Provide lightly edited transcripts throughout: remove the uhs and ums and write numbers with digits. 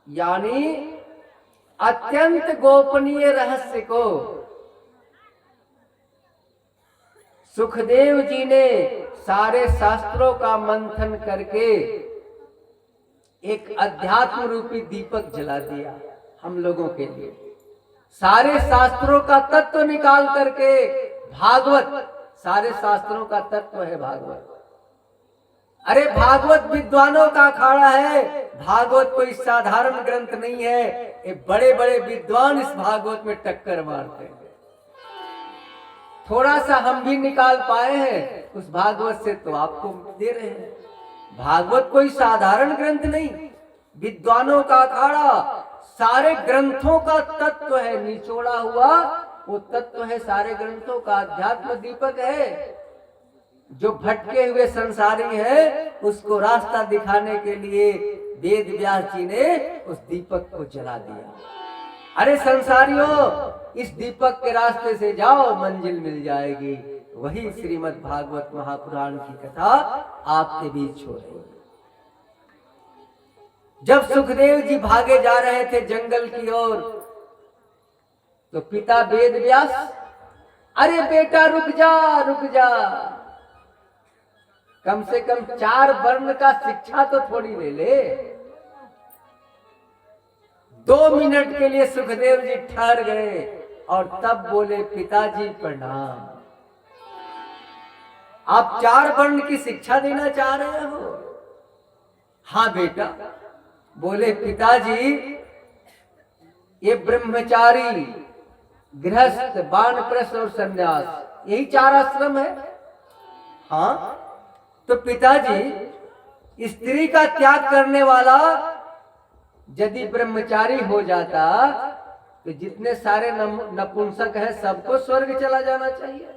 यानी अत्यंत गोपनीय रहस्य को सुखदेव जी ने सारे शास्त्रों का मंथन करके एक अध्यात्म रूपी दीपक जला दिया हम लोगों के लिए। सारे शास्त्रों का तत्व निकाल करके भागवत, सारे शास्त्रों का तत्व है भागवत। अरे भागवत विद्वानों का अखाड़ा है, भागवत कोई साधारण ग्रंथ नहीं है। ये बड़े बड़े विद्वान इस भागवत में टक्कर मारते हैं। थोड़ा सा हम भी निकाल पाए हैं उस भागवत से तो आपको दे रहे हैं। भागवत कोई साधारण ग्रंथ नहीं, विद्वानों का अखाड़ा, सारे ग्रंथों का तत्व है, निचोड़ा हुआ वो तत्व है सारे ग्रंथों का। अध्यात्म दीपक है। जो भटके हुए संसारी है उसको रास्ता दिखाने के लिए वेद व्यास जी ने उस दीपक को जला दिया। अरे संसारियों, इस दीपक के रास्ते से जाओ, मंजिल मिल जाएगी। वही श्रीमद् भागवत महापुराण की कथा आपके बीच हो रही है। जब सुखदेव जी भागे जा रहे थे जंगल की ओर, तो पिता वेद व्यास, अरे बेटा रुक जा रुक जा, कम से कम 4 वर्ण का शिक्षा तो थोड़ी ले ले। 2 मिनट के लिए सुखदेव जी ठहर गए और तब बोले, पिताजी प्रणाम। आप 4 वर्ण की शिक्षा देना चाह रहे हो? हाँ बेटा। बोले, पिताजी ये ब्रह्मचारी, गृहस्थ, वानप्रस्थ और संन्यास, यही 4 आश्रम है। हाँ तो पिताजी, स्त्री का त्याग करने वाला यदि ब्रह्मचारी हो जाता तो जितने सारे नपुंसक हैं सबको स्वर्ग चला जाना चाहिए।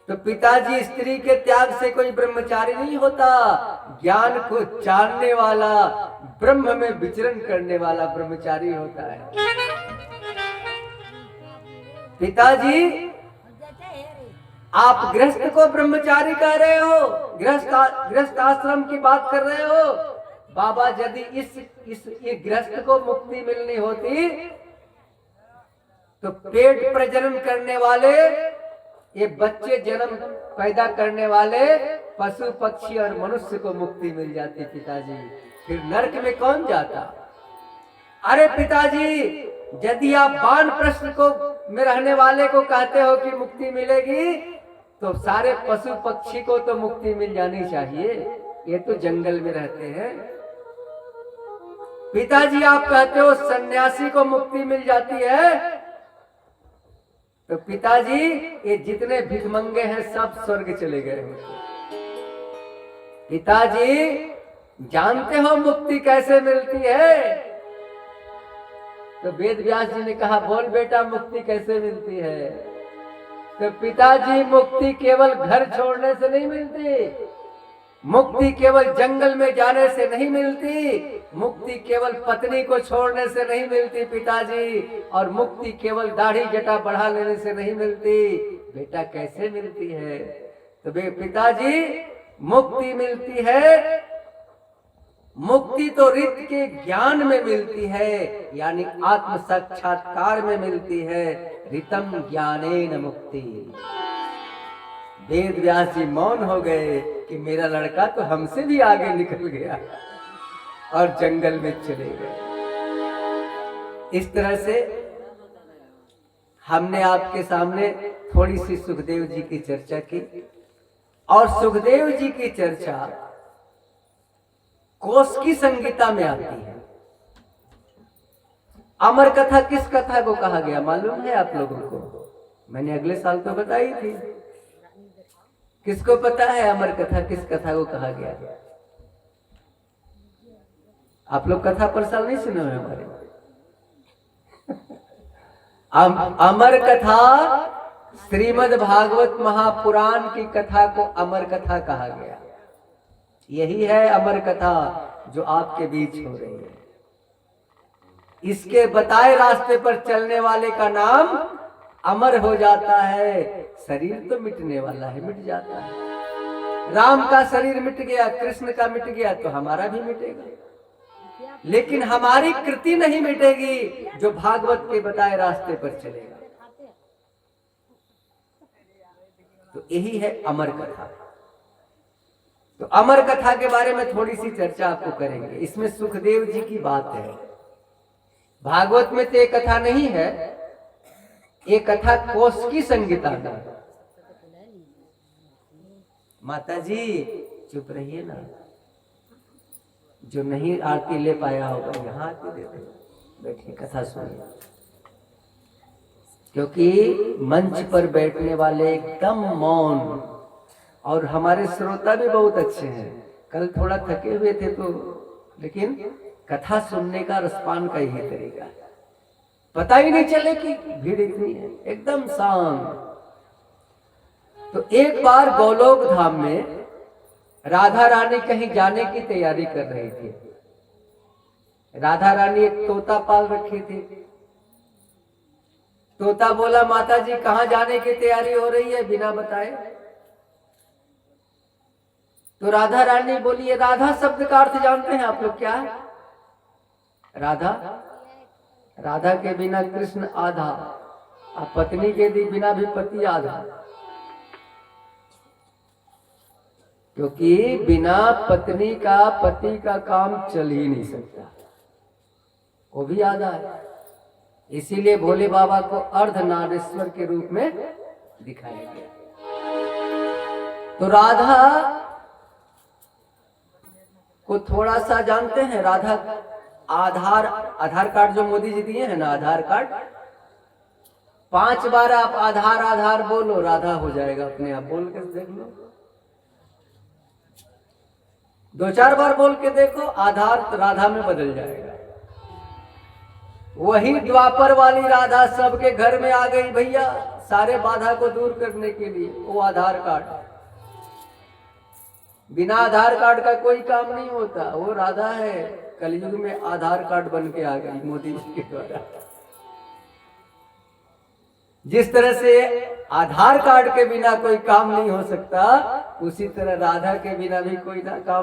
तो पिताजी, स्त्री के त्याग से कोई ब्रह्मचारी नहीं होता। ज्ञान को जानने वाला, ब्रह्म में विचरण करने वाला ब्रह्मचारी होता है। पिताजी, आप गृहस्थ को ब्रह्मचारी कह रहे हो, गृहस्थ आश्रम की बात कर रहे हो। बाबा, यदि इस गृहस्थ को मुक्ति मिलनी होती तो पेट प्रजनन करने वाले, ये बच्चे जन्म पैदा करने वाले पशु पक्षी और मनुष्य को मुक्ति मिल जाती पिताजी, फिर नरक में कौन जाता? अरे पिताजी, यदि आप वानप्रस्थ को में रहने वाले को कहते हो कि मुक्ति मिलेगी, तो सारे पशु पक्षी को तो मुक्ति मिल जानी चाहिए, ये तो जंगल में रहते हैं। पिताजी, आप कहते हो सन्यासी को मुक्ति मिल जाती है, तो पिताजी ये जितने भिखमंगे हैं सब स्वर्ग चले गए होते। पिताजी, जानते हो मुक्ति कैसे मिलती है? तो वेद व्यास जी ने कहा, बोल बेटा, मुक्ति कैसे मिलती है? तो पिताजी, मुक्ति केवल घर छोड़ने से नहीं मिलती, मुक्ति केवल जंगल में जाने से नहीं मिलती, मुक्ति केवल पत्नी को छोड़ने से नहीं मिलती पिताजी, और मुक्ति केवल दाढ़ी जटा बढ़ा लेने से नहीं मिलती। बेटा, कैसे मिलती है? तो पिताजी, मुक्ति मिलती है, मुक्ति तो रित के ज्ञान में मिलती है, यानी आत्म साक्षात्कार में मिलती है। रितम ज्ञानेन मुक्ति। वेद व्यास जी मौन हो गए कि मेरा लड़का तो हमसे भी आगे निकल गया और जंगल में चले गए। इस तरह से हमने आपके सामने थोड़ी सी सुखदेव जी की चर्चा की, और सुखदेव जी की चर्चा कौशिकी संहिता में आती है। अमर कथा किस कथा को कहा गया मालूम है आप लोगों को? मैंने अगले साल तो बताई थी। किसको पता है अमर कथा किस कथा को कहा गया? आप लोग कथा पर साल नहीं सुने हुए हमारे? अमर कथा, श्रीमद् भागवत महापुराण की कथा को अमर कथा कहा गया। यही है अमर कथा जो आपके बीच हो रही है। इसके बताए रास्ते पर चलने वाले का नाम अमर हो जाता है। शरीर तो मिटने वाला है, मिट जाता है। राम का शरीर मिट गया, कृष्ण का मिट गया, तो हमारा भी मिटेगा। लेकिन हमारी कृति नहीं मिटेगी जो भागवत के बताए रास्ते पर चलेगा। तो यही है अमर कथा। तो अमर कथा के बारे में थोड़ी सी चर्चा आपको करेंगे। इसमें सुखदेव जी की बात है। भागवत में तो एक कथा नहीं है, एक कथा कौशिकी संहिता में। माता जी चुप रहिए ना, जो नहीं आरती ले पाया होगा यहाँ आरती दे दे, बैठिए कथा सुनिए। क्योंकि मंच पर बैठने वाले एकदम मौन, और हमारे श्रोता भी बहुत अच्छे हैं। कल थोड़ा थके हुए थे तो, लेकिन कथा सुनने का रसपान का यही तरीका है, पता ही नहीं चले कि भीड़ इतनी है, एकदम शांत। तो एक बार गोलोक धाम में राधा रानी कहीं जाने की तैयारी कर रही थी। राधा रानी एक तोता पाल रखी थी। तोता बोला, माता जी कहाँ जाने की तैयारी हो रही है बिना बताए? तो राधा रानी बोली, ये राधा शब्द का अर्थ जानते हैं आप लोग क्या है? राधा, राधा के बिना कृष्ण आधा, और पत्नी के बिना भी पति आधा। क्योंकि बिना पत्नी का पति का काम चल ही नहीं सकता, वो भी आधा है। इसीलिए भोले बाबा को अर्धनारीश्वर के रूप में दिखाया गया। तो राधा को थोड़ा सा जानते हैं, राधा आधार कार्ड जो मोदी जी दिए हैं ना, आधार कार्ड, 5 बार आप आधार आधार बोलो, राधा हो जाएगा अपने आप। बोल के देख लो, 2-4 बार बोल के देखो, आधार राधा में बदल जाएगा। वही द्वापर वाली राधा सबके घर में आ गई भैया, सारे बाधा को दूर करने के लिए। वो आधार कार्ड, बिना आधार कार्ड का कोई काम नहीं होता। वो राधा है, कलयुग में आधार कार्ड बन के आ गई मोदी जी के द्वारा। जिस तरह से आधार कार्ड के बिना कोई काम नहीं हो सकता, उसी तरह राधा के बिना भी कोई ना काम